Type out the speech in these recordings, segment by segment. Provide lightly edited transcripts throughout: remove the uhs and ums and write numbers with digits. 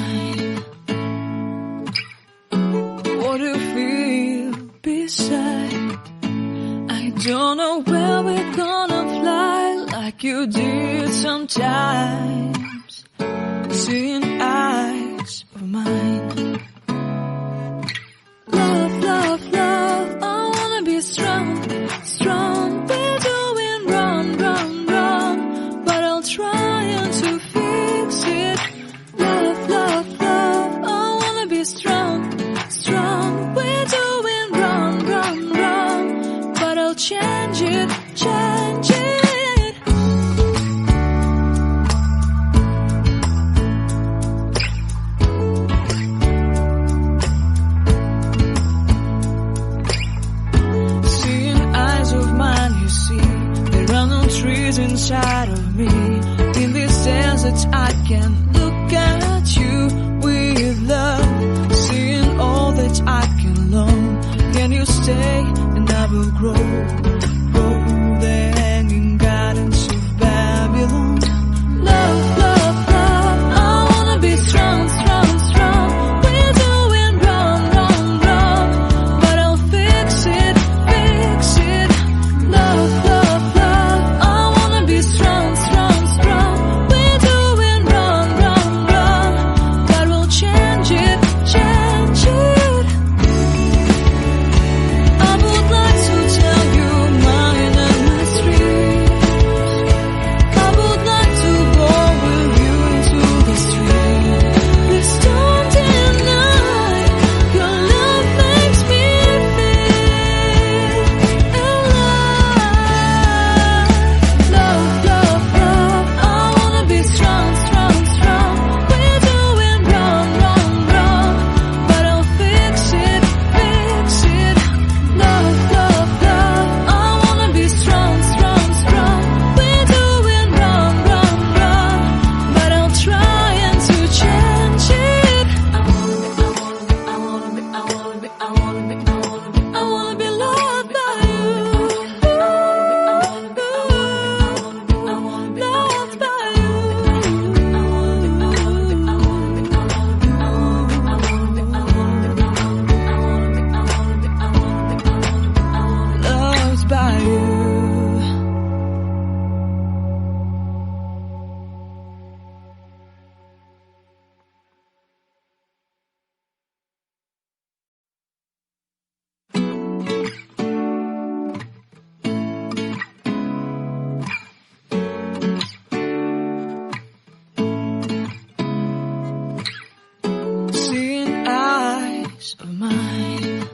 mine. What do you feel beside? I don't know where we're gonna fly like you did sometimes. Seeing eyes of mine. Love, love, love, I wanna be strong, strong. We're doing wrong, wrong, wrong, but I'll try to fix it. Love, love, love, I wanna be strong, strong. We're doing wrong, wrong, wrong, but I'll change it, change it. Trees inside of me. In this desert I can look at you with love. Seeing all that I can learn. Can you stay and I will grow? Grow the hanging gardens of Babylon. Love, love, love, I wanna be strong, strong, strong. We're doing wrong, wrong, wrong, but I'll fix it, fix it. Love, love, strong, strong, strong. We're doing wrong, wrong, wrong, but we'll change it, change it. I would like to tell you mine and my streets. I would like to go with you into the street. Please don't deny your love makes me feel alive. Love, love, love, I wanna be strong, strong, strong. We're doing wrong, wrong, wrong, but I'll fix it, fix it. Love, love, love, I wanna be strong, strong, strong. We're doing wrong, wrong, wrong, but I'll try to change it. I wanna be loved by you. Loved by you. Loved by you. Seeing eyes of mine.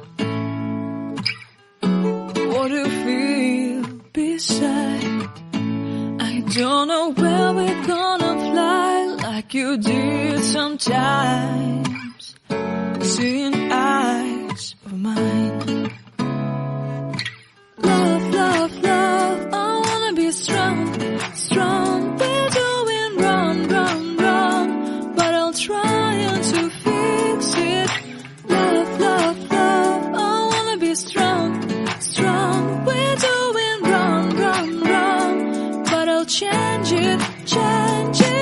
What do you feel beside? I don't know where we're gonna fly like you did sometimes. Seeing eyes of mine. Love, love, love, I wanna be strong, strong. We're doing wrong, wrong, wrong, but I'll try to fix it. Love, love, love, I wanna be strong, strong. We're doing wrong, wrong, wrong, but I'll change it, change it.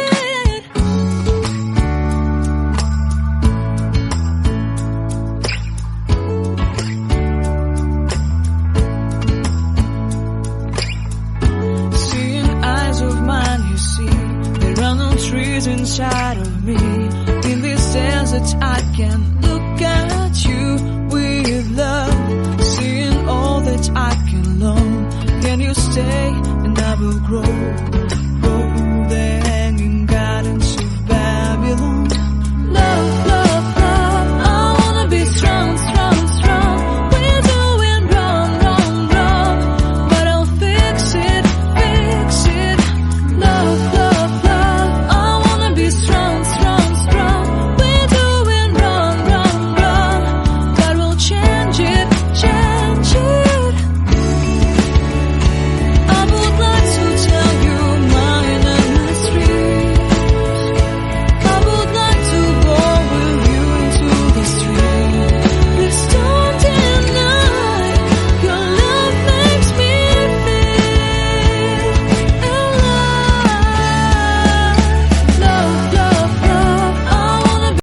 Seeing eyes of mine, you see, there are no trees inside of me. In this desert I can